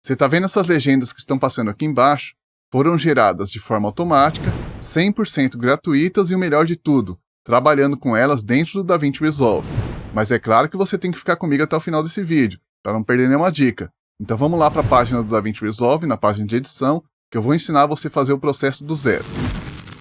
Você está vendo essas legendas que estão passando aqui embaixo? Foram geradas de forma automática, 100% gratuitas e o melhor de tudo, trabalhando com elas dentro do DaVinci Resolve. Mas é claro que você tem que ficar comigo até o final desse vídeo, para não perder nenhuma dica. Então vamos lá para a página do DaVinci Resolve, na página de edição, que eu vou ensinar você a fazer o processo do zero.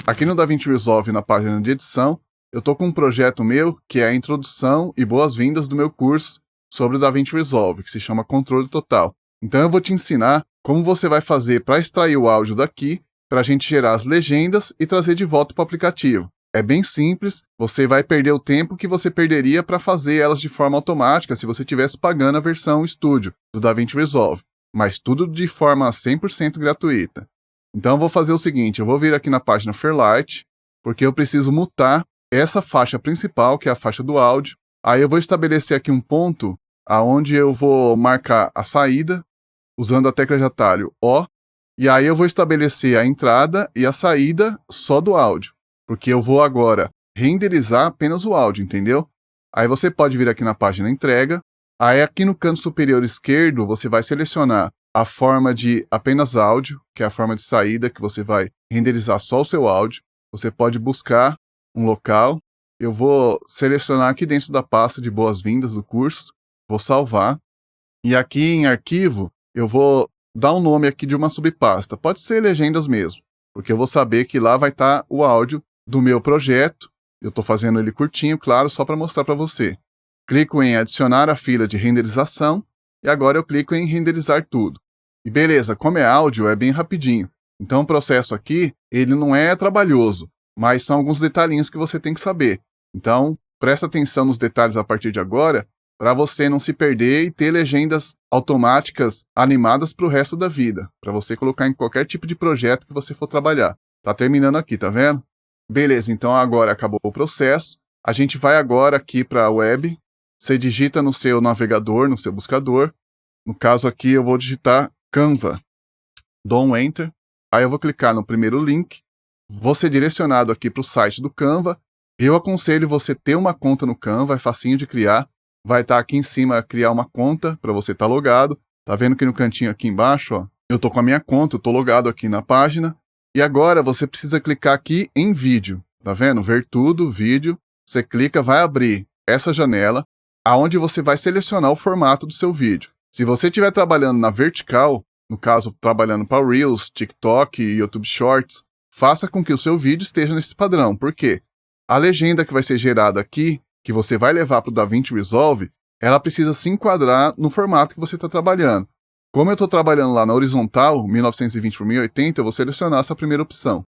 Aqui no DaVinci Resolve, na página de edição, eu estou com um projeto meu que é a introdução e boas-vindas do meu curso sobre o DaVinci Resolve, que se chama Controle Total. Então eu vou te ensinar como você vai fazer para extrair o áudio daqui, para a gente gerar as legendas e trazer de volta para o aplicativo. É bem simples, você vai perder o tempo que você perderia para fazer elas de forma automática se você estivesse pagando a versão Studio do DaVinci Resolve, mas tudo de forma 100% gratuita. Então eu vou fazer o seguinte, eu vou vir aqui na página Fairlight, porque eu preciso mutar essa faixa principal, que é a faixa do áudio. Aí eu vou estabelecer aqui um ponto aonde eu vou marcar a saída, usando a tecla de atalho O, e aí eu vou estabelecer a entrada e a saída só do áudio, porque eu vou agora renderizar apenas o áudio, entendeu? Aí você pode vir aqui na página entrega, aí aqui no canto superior esquerdo você vai selecionar a forma de apenas áudio, que é a forma de saída que você vai renderizar só o seu áudio. Você pode buscar um local, eu vou selecionar aqui dentro da pasta de boas-vindas do curso, vou salvar, e aqui em arquivo eu vou dar um nome aqui de uma subpasta, pode ser legendas mesmo, porque eu vou saber que lá vai estar o áudio do meu projeto, eu estou fazendo ele curtinho, claro, só para mostrar para você. Clico em adicionar a fila de renderização, e agora eu clico em renderizar tudo. E beleza, como é áudio, é bem rapidinho, então o processo aqui, ele não é trabalhoso, mas são alguns detalhinhos que você tem que saber. Então, presta atenção nos detalhes a partir de agora, para você não se perder e ter legendas automáticas animadas para o resto da vida, para você colocar em qualquer tipo de projeto que você for trabalhar. Tá terminando aqui, tá vendo? Beleza, então agora acabou o processo. A gente vai agora aqui para a web, você digita no seu navegador, no seu buscador. No caso aqui eu vou digitar Canva. Dou um Enter. Aí eu vou clicar no primeiro link, vou ser direcionado aqui para o site do Canva. Eu aconselho você ter uma conta no Canva, é facinho de criar. Vai estar aqui em cima criar uma conta para você estar logado. Tá vendo que no cantinho aqui embaixo, ó, eu tô com a minha conta, eu tô logado aqui na página. E agora você precisa clicar aqui em vídeo. Tá vendo? Ver tudo, vídeo. Você clica, vai abrir essa janela, aonde você vai selecionar o formato do seu vídeo. Se você estiver trabalhando na vertical, no caso trabalhando para Reels, TikTok e YouTube Shorts, faça com que o seu vídeo esteja nesse padrão. Por quê? A legenda que vai ser gerada aqui, que você vai levar para o DaVinci Resolve, ela precisa se enquadrar no formato que você está trabalhando. Como eu estou trabalhando lá na horizontal, 1920 por 1080, eu vou selecionar essa primeira opção.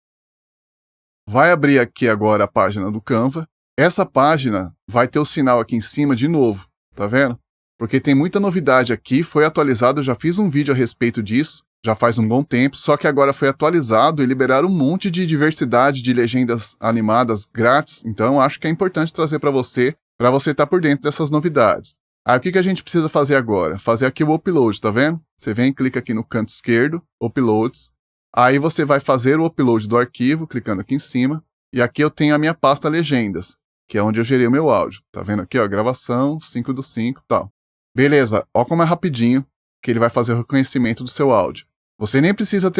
Vai abrir aqui agora a página do Canva. Essa página vai ter o sinal aqui em cima de novo, tá vendo? Porque tem muita novidade aqui, foi atualizado, eu já fiz um vídeo a respeito disso, já faz um bom tempo, só que agora foi atualizado e liberaram um monte de diversidade de legendas animadas grátis, então acho que é importante trazer para você estar por dentro dessas novidades. Aí o que a gente precisa fazer agora? Fazer aqui o upload, tá vendo? Você vem e clica aqui no canto esquerdo, uploads, aí você vai fazer o upload do arquivo, clicando aqui em cima, e aqui eu tenho a minha pasta legendas, que é onde eu gerei o meu áudio, tá vendo aqui, ó, gravação, 5/5 e tal. Beleza, ó como é rapidinho que ele vai fazer o reconhecimento do seu áudio. Você nem precisa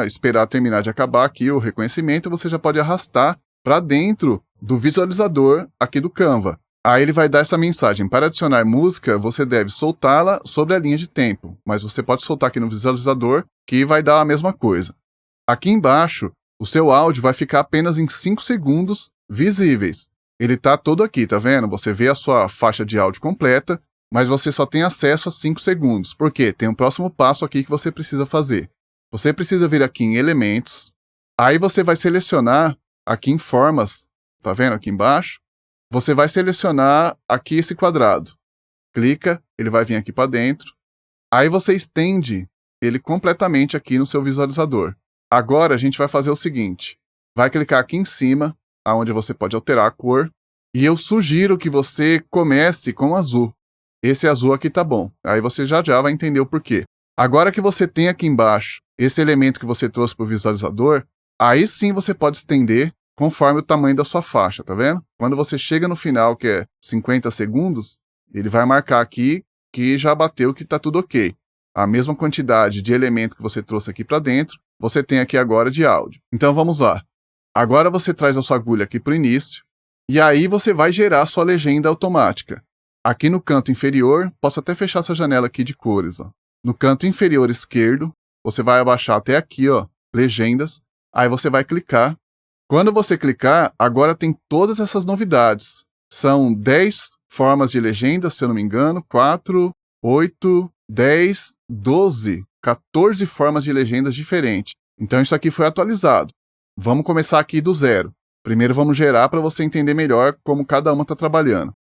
esperar terminar de acabar aqui o reconhecimento, você já pode arrastar para dentro do visualizador aqui do Canva. Aí ele vai dar essa mensagem, para adicionar música, você deve soltá-la sobre a linha de tempo, mas você pode soltar aqui no visualizador, que vai dar a mesma coisa. Aqui embaixo, o seu áudio vai ficar apenas em 5 segundos visíveis. Ele está todo aqui, tá vendo? Você vê a sua faixa de áudio completa, mas você só tem acesso a 5 segundos. Por quê? Tem um próximo passo aqui que você precisa fazer. Você precisa vir aqui em Elementos, aí você vai selecionar aqui em Formas, tá vendo aqui embaixo? Você vai selecionar aqui esse quadrado. Clica, ele vai vir aqui para dentro. Aí você estende ele completamente aqui no seu visualizador. Agora a gente vai fazer o seguinte. Vai clicar aqui em cima, onde você pode alterar a cor. E eu sugiro que você comece com azul. Esse azul aqui tá bom. Aí você já vai entender o porquê. Agora que você tem aqui embaixo esse elemento que você trouxe para o visualizador, aí sim você pode estender conforme o tamanho da sua faixa, tá vendo? Quando você chega no final, que é 50 segundos, ele vai marcar aqui que já bateu, que tá tudo ok. A mesma quantidade de elemento que você trouxe aqui para dentro, você tem aqui agora de áudio. Então vamos lá. Agora você traz a sua agulha aqui para o início, e aí você vai gerar a sua legenda automática. Aqui no canto inferior, posso até fechar essa janela aqui de cores. Ó. No canto inferior esquerdo, você vai abaixar até aqui, ó, legendas, aí você vai clicar. Quando você clicar, agora tem todas essas novidades. São 10 formas de legenda, se eu não me engano, 4, 8, 10, 12, 14 formas de legendas diferentes. Então isso aqui foi atualizado. Vamos começar aqui do zero. Primeiro vamos gerar para você entender melhor como cada uma está trabalhando.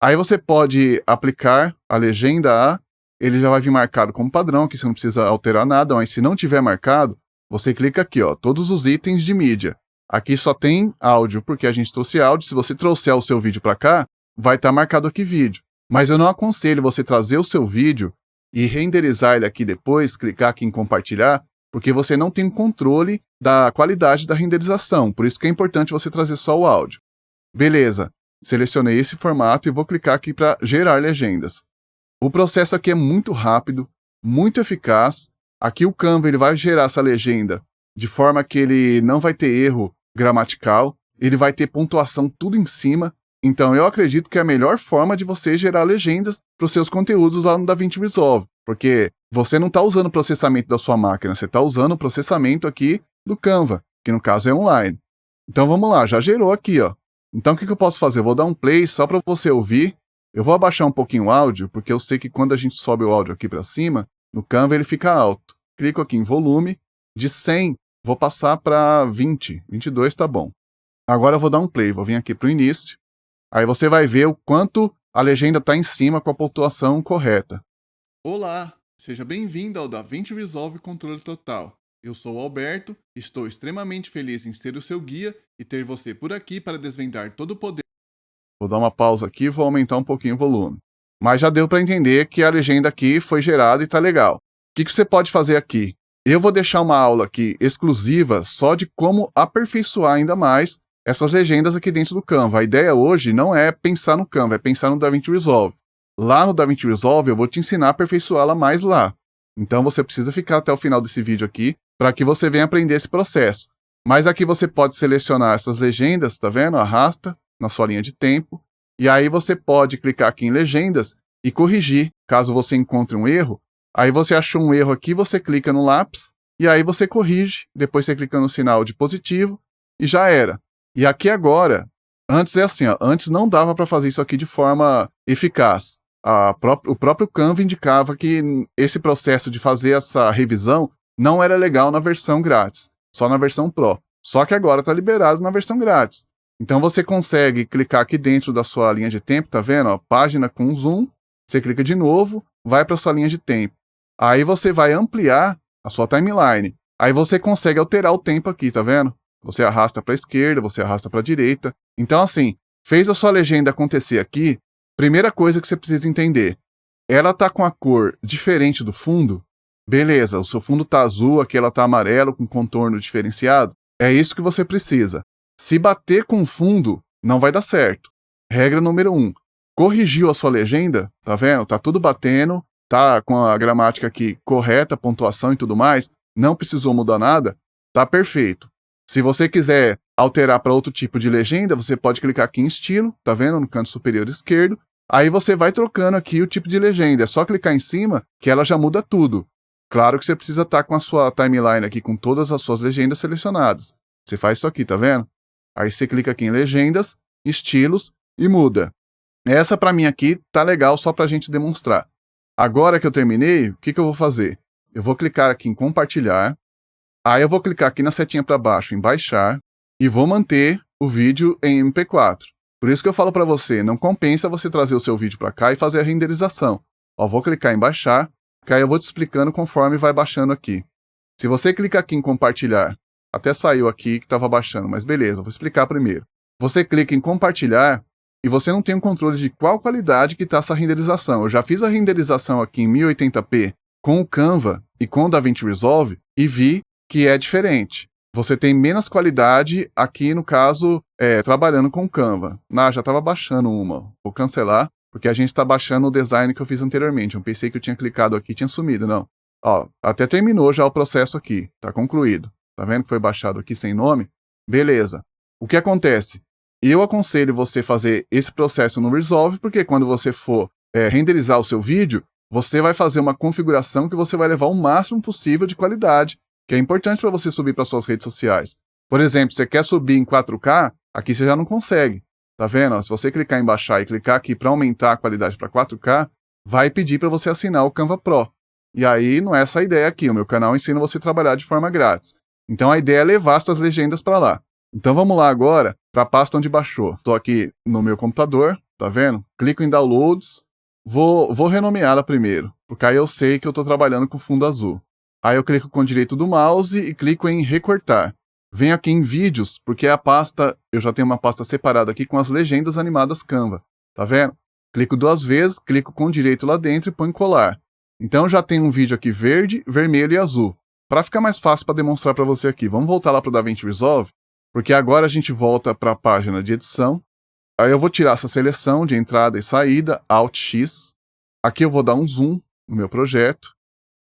Aí você pode aplicar a legenda A, ele já vai vir marcado como padrão, que você não precisa alterar nada, mas se não tiver marcado, você clica aqui, ó, todos os itens de mídia. Aqui só tem áudio, porque a gente trouxe áudio. Se você trouxer o seu vídeo para cá, vai estar marcado aqui vídeo. Mas eu não aconselho você trazer o seu vídeo e renderizar ele aqui depois, clicar aqui em compartilhar, porque você não tem controle da qualidade da renderização. Por isso que é importante você trazer só o áudio. Beleza, selecionei esse formato e vou clicar aqui para gerar legendas. O processo aqui é muito rápido, muito eficaz. Aqui o Canva ele vai gerar essa legenda de forma que ele não vai ter erro gramatical, ele vai ter pontuação tudo em cima. Então eu acredito que é a melhor forma de você gerar legendas para os seus conteúdos lá no DaVinci Resolve, porque você não está usando o processamento da sua máquina, você está usando o processamento aqui do Canva, que no caso é online. Então vamos lá, já gerou aqui, ó. Então o que eu posso fazer? Eu vou dar um play só para você ouvir. Eu vou abaixar um pouquinho o áudio, porque eu sei que quando a gente sobe o áudio aqui para cima, no Canva ele fica alto. Clico aqui em volume, de 100 vou passar para 20, 22 tá bom. Agora eu vou dar um play, vou vir aqui para o início. Aí você vai ver o quanto a legenda está em cima com a pontuação correta. Olá, seja bem-vindo ao DaVinci Resolve Controle Total. Eu sou o Alberto, estou extremamente feliz em ser o seu guia e ter você por aqui para desvendar todo o poder. Vou dar uma pausa aqui e vou aumentar um pouquinho o volume. Mas já deu para entender que a legenda aqui foi gerada e está legal. O que você pode fazer aqui? Eu vou deixar uma aula aqui exclusiva só de como aperfeiçoar ainda mais essas legendas aqui dentro do Canva. A ideia hoje não é pensar no Canva, é pensar no DaVinci Resolve. Lá no DaVinci Resolve eu vou te ensinar a aperfeiçoá-la mais lá. Então você precisa ficar até o final desse vídeo aqui para que você venha aprender esse processo. Mas aqui você pode selecionar essas legendas, tá vendo? Arrasta na sua linha de tempo. E aí você pode clicar aqui em legendas e corrigir, caso você encontre um erro. Aí você achou um erro aqui, você clica no lápis e aí você corrige. Depois você clica no sinal de positivo e já era. E aqui agora, antes é assim, ó, antes não dava para fazer isso aqui de forma eficaz. O próprio Canva indicava que esse processo de fazer essa revisão não era legal na versão grátis, só na versão Pro. Só que agora está liberado na versão grátis. Então você consegue clicar aqui dentro da sua linha de tempo, tá vendo? Ó, página com zoom, você clica de novo, vai para sua linha de tempo. Aí você vai ampliar a sua timeline. Aí você consegue alterar o tempo aqui, tá vendo? Você arrasta para a esquerda, você arrasta para a direita. Então assim, fez a sua legenda acontecer aqui, primeira coisa que você precisa entender, ela tá com a cor diferente do fundo? Beleza, o seu fundo tá azul, aqui ela tá amarelo com contorno diferenciado. É isso que você precisa. Se bater com o fundo, não vai dar certo. Regra número 1. Corrigiu a sua legenda, tá vendo? Tá tudo batendo, tá com a gramática aqui correta, pontuação e tudo mais, não precisou mudar nada, tá perfeito. Se você quiser alterar para outro tipo de legenda, você pode clicar aqui em estilo, tá vendo? No canto superior esquerdo. Aí você vai trocando aqui o tipo de legenda. É só clicar em cima que ela já muda tudo. Claro que você precisa estar com a sua timeline aqui com todas as suas legendas selecionadas. Você faz isso aqui, tá vendo? Aí você clica aqui em legendas, estilos e muda. Essa para mim aqui tá legal só para a gente demonstrar. Agora que eu terminei, o que eu vou fazer? Eu vou clicar aqui em compartilhar. Aí eu vou clicar aqui na setinha para baixo em baixar e vou manter o vídeo em MP4. Por isso que eu falo para você, não compensa você trazer o seu vídeo para cá e fazer a renderização. Ó, vou clicar em baixar, que aí eu vou te explicando conforme vai baixando aqui. Se você clicar aqui em compartilhar, até saiu aqui que estava baixando, mas beleza, vou explicar primeiro. Você clica em compartilhar e você não tem um controle de qual qualidade que está essa renderização. Eu já fiz a renderização aqui em 1080p com o Canva e com o DaVinci Resolve e vi que é diferente. Você tem menos qualidade aqui, no caso, trabalhando com o Canva. Já estava baixando uma. Vou cancelar. Porque a gente está baixando o design que eu fiz anteriormente. Eu pensei que eu tinha clicado aqui e tinha sumido, não. Ó, até terminou já o processo aqui, tá concluído. Tá vendo que foi baixado aqui sem nome? Beleza. O que acontece? Eu aconselho você fazer esse processo no Resolve, porque quando você for renderizar o seu vídeo, você vai fazer uma configuração que você vai levar o máximo possível de qualidade, que é importante para você subir para suas redes sociais. Por exemplo, você quer subir em 4K, aqui você já não consegue. Tá vendo? Se você clicar em baixar e clicar aqui para aumentar a qualidade para 4K, vai pedir para você assinar o Canva Pro. E aí não é essa a ideia aqui, o meu canal ensina você a trabalhar de forma grátis. Então a ideia é levar essas legendas para lá. Então vamos lá agora para a pasta onde baixou. Estou aqui no meu computador, tá vendo? Clico em Downloads, vou renomeá-la primeiro, porque aí eu sei que eu estou trabalhando com fundo azul. Aí eu clico com o direito do mouse e clico em recortar. Venho aqui em vídeos, porque a pasta, eu já tenho uma pasta separada aqui com as legendas animadas Canva, tá vendo? Clico 2 vezes, clico com o direito lá dentro e ponho colar. Então já tem um vídeo aqui verde, vermelho e azul. Para ficar mais fácil para demonstrar para você aqui, vamos voltar lá para o DaVinci Resolve, porque agora a gente volta para a página de edição. Aí eu vou tirar essa seleção de entrada e saída, Alt X. Aqui eu vou dar um zoom no meu projeto,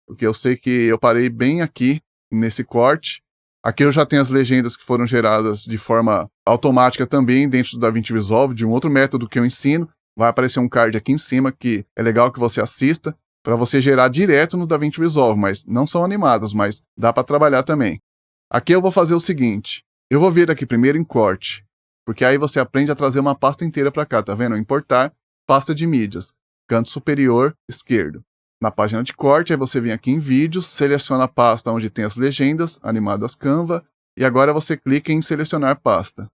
porque eu sei que eu parei bem aqui nesse corte. Aqui eu já tenho as legendas que foram geradas de forma automática também dentro do DaVinci Resolve, de um outro método que eu ensino. Vai aparecer um card aqui em cima que é legal que você assista, para você gerar direto no DaVinci Resolve, mas não são animadas, mas dá para trabalhar também. Aqui eu vou fazer o seguinte, eu vou vir aqui primeiro em corte, porque aí você aprende a trazer uma pasta inteira para cá, tá vendo? Importar pasta de mídias, canto superior esquerdo. Na página de corte, aí você vem aqui em vídeos, seleciona a pasta onde tem as legendas, animadas Canva, e agora você clica em selecionar pasta.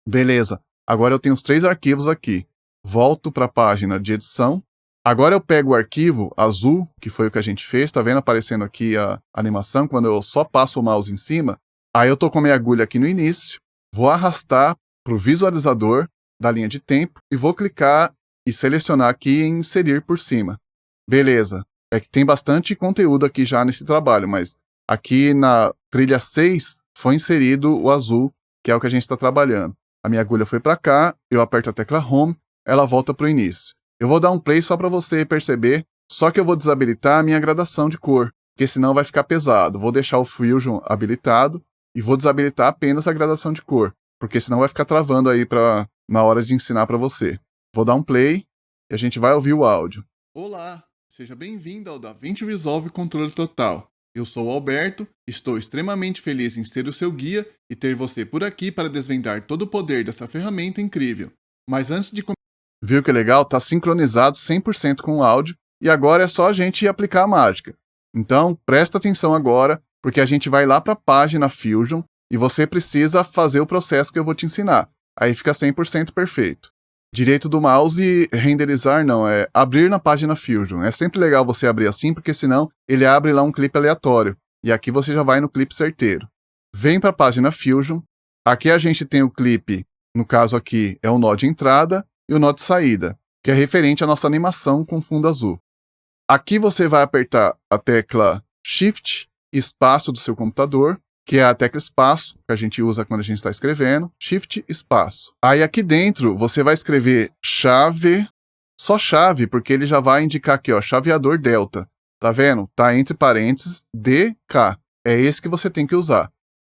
Beleza, agora eu tenho os 3 arquivos aqui. Volto para a página de edição. Agora eu pego o arquivo azul, que foi o que a gente fez, tá vendo aparecendo aqui a animação, quando eu só passo o mouse em cima. Aí eu tô com a minha agulha aqui no início, vou arrastar para o visualizador da linha de tempo e vou clicar e selecionar aqui em inserir por cima. Beleza, é que tem bastante conteúdo aqui já nesse trabalho, mas aqui na trilha 6 foi inserido o azul, que é o que a gente está trabalhando. A minha agulha foi para cá, eu aperto a tecla Home, ela volta para o início. Eu vou dar um play só para você perceber, só que eu vou desabilitar a minha gradação de cor, porque senão vai ficar pesado. Vou deixar o Fusion habilitado e vou desabilitar apenas a gradação de cor, porque senão vai ficar travando aí na hora de ensinar para você. Vou dar um play e a gente vai ouvir o áudio. Olá, seja bem-vindo ao DaVinci Resolve Controle Total. Eu sou o Alberto, estou extremamente feliz em ser o seu guia e ter você por aqui para desvendar todo o poder dessa ferramenta incrível. Mas antes de viu que legal? Tá sincronizado 100% com o áudio e agora é só a gente aplicar a mágica. Então, presta atenção agora, porque a gente vai lá para a página Fusion e você precisa fazer o processo que eu vou te ensinar. Aí fica 100% perfeito. Direito do mouse e renderizar não, é abrir na página Fusion. É sempre legal você abrir assim, porque senão ele abre lá um clipe aleatório. E aqui você já vai no clipe certeiro. Vem para a página Fusion. Aqui a gente tem o clipe, no caso aqui é o nó de entrada, e o nó de saída, que é referente à nossa animação com fundo azul. Aqui você vai apertar a tecla Shift e espaço do seu computador, que é a tecla espaço, que a gente usa quando a gente está escrevendo, Shift espaço. Aí aqui dentro você vai escrever chave, só chave, porque ele já vai indicar aqui, ó, chaveador delta. Tá vendo? Tá entre parênteses DK. É esse que você tem que usar.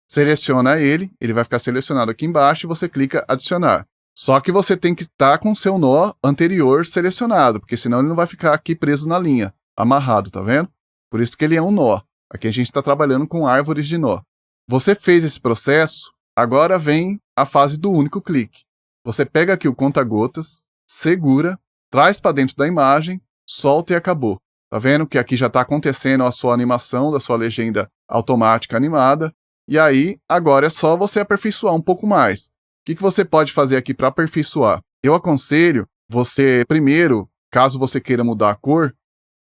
Seleciona ele vai ficar selecionado aqui embaixo e você clica adicionar. Só que você tem que estar com o seu nó anterior selecionado, porque senão ele não vai ficar aqui preso na linha, amarrado, tá vendo? Por isso que ele é um nó. Aqui a gente está trabalhando com árvores de nó. Você fez esse processo, agora vem a fase do único clique. Você pega aqui o conta-gotas, segura, traz para dentro da imagem, solta e acabou. Tá vendo que aqui já está acontecendo a sua animação da sua legenda automática animada. E aí, agora é só você aperfeiçoar um pouco mais. O que você pode fazer aqui para aperfeiçoar? Eu aconselho você, primeiro, caso você queira mudar a cor,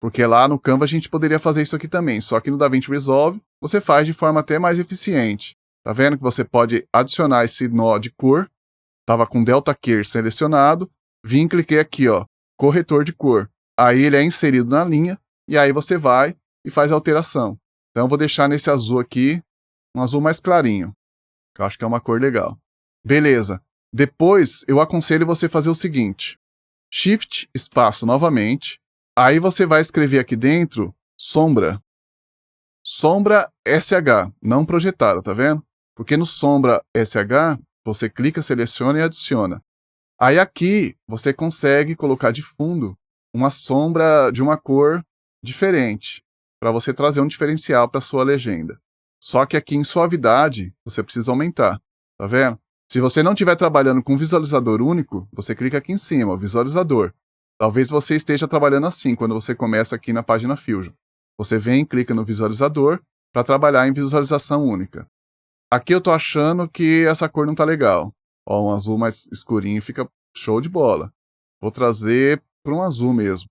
porque lá no Canva a gente poderia fazer isso aqui também, só que no DaVinci Resolve você faz de forma até mais eficiente. Tá vendo que você pode adicionar esse nó de cor? Estava com Delta Keyer selecionado, vim e cliquei aqui, ó, corretor de cor. Aí ele é inserido na linha, e aí você vai e faz a alteração. Então eu vou deixar nesse azul aqui, um azul mais clarinho, que eu acho que é uma cor legal. Beleza. Depois, eu aconselho você fazer o seguinte. Shift, espaço novamente. Aí você vai escrever aqui dentro, sombra. Sombra SH, não projetada, tá vendo? Porque no sombra SH, você clica, seleciona e adiciona. Aí aqui, você consegue colocar de fundo uma sombra de uma cor diferente, para você trazer um diferencial para sua legenda. Só que aqui em suavidade, você precisa aumentar, tá vendo? Se você não estiver trabalhando com visualizador único, você clica aqui em cima, visualizador. Talvez você esteja trabalhando assim quando você começa aqui na página Fusion. Você vem e clica no visualizador para trabalhar em visualização única. Aqui eu tô achando que essa cor não tá legal. Ó, um azul mais escurinho fica show de bola. Vou trazer para um azul mesmo,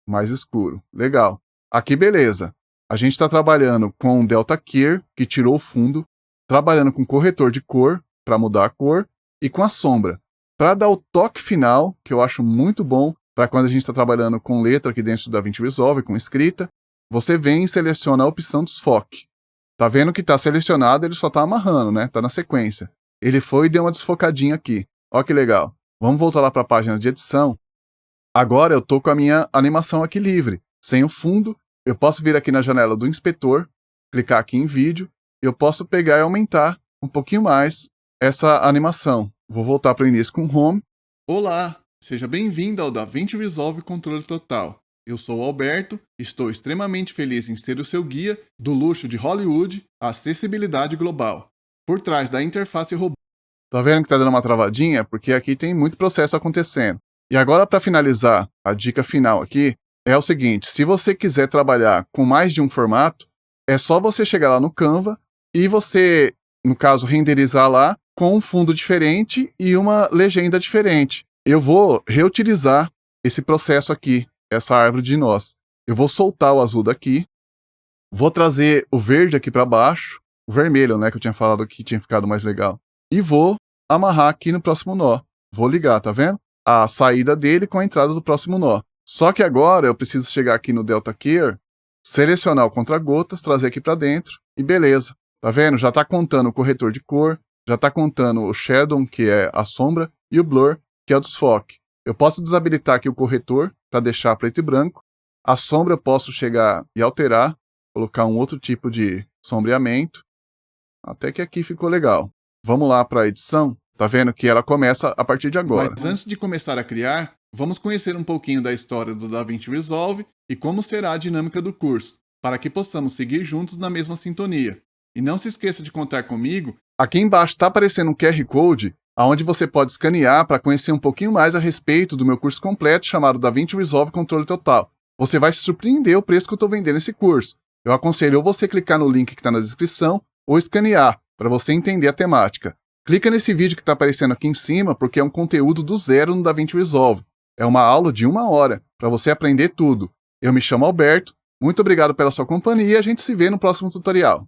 mais escuro. Legal. Aqui beleza. A gente está trabalhando com o Delta Keyer, que tirou o fundo, trabalhando com corretor de cor, para mudar a cor, e com a sombra, para dar o toque final, que eu acho muito bom, para quando a gente está trabalhando com letra aqui dentro do DaVinci Resolve, com escrita, você vem e seleciona a opção desfoque. Tá vendo que está selecionado, ele só está amarrando, né? Tá na sequência. Ele foi e deu uma desfocadinha aqui. Ó que legal. Vamos voltar lá para a página de edição. Agora eu tô com a minha animação aqui livre, sem o fundo. Eu posso vir aqui na janela do inspetor, clicar aqui em vídeo, e eu posso pegar e aumentar um pouquinho mais essa animação. Vou voltar para o início com Home. Olá, seja bem-vindo ao DaVinci Resolve Controle Total. Eu sou o Alberto, estou extremamente feliz em ser o seu guia do luxo de Hollywood à acessibilidade global, por trás da interface robô. Tá vendo que tá dando uma travadinha? Porque aqui tem muito processo acontecendo. E agora, para finalizar, a dica final aqui é o seguinte: se você quiser trabalhar com mais de um formato, é só você chegar lá no Canva e você, no caso, renderizar lá com um fundo diferente e uma legenda diferente. Eu vou reutilizar esse processo aqui, essa árvore de nós. Eu vou soltar o azul daqui, vou trazer o verde aqui para baixo, o vermelho, né, que eu tinha falado que tinha ficado mais legal, e vou amarrar aqui no próximo nó. Vou ligar, tá vendo? A saída dele com a entrada do próximo nó. Só que agora eu preciso chegar aqui no Delta Keyer, selecionar o contra-gotas, trazer aqui para dentro e beleza. Tá vendo? Já tá contando o corretor de cor, já tá contando o Shadow, que é a sombra, e o Blur, que é o desfoque. Eu posso desabilitar aqui o corretor para deixar preto e branco. A sombra eu posso chegar e alterar, colocar um outro tipo de sombreamento. Até que aqui ficou legal. Vamos lá para a edição. Tá vendo que ela começa a partir de agora. Mas antes de começar a criar, vamos conhecer um pouquinho da história do DaVinci Resolve e como será a dinâmica do curso, para que possamos seguir juntos na mesma sintonia. E não se esqueça de contar comigo. Aqui embaixo está aparecendo um QR Code, onde você pode escanear para conhecer um pouquinho mais a respeito do meu curso completo chamado DaVinci Resolve Controle Total. Você vai se surpreender o preço que eu estou vendendo esse curso. Eu aconselho ou você clicar no link que está na descrição ou escanear, para você entender a temática. Clica nesse vídeo que está aparecendo aqui em cima, porque é um conteúdo do zero no DaVinci Resolve. É uma aula de 1 hora, para você aprender tudo. Eu me chamo Alberto, muito obrigado pela sua companhia e a gente se vê no próximo tutorial.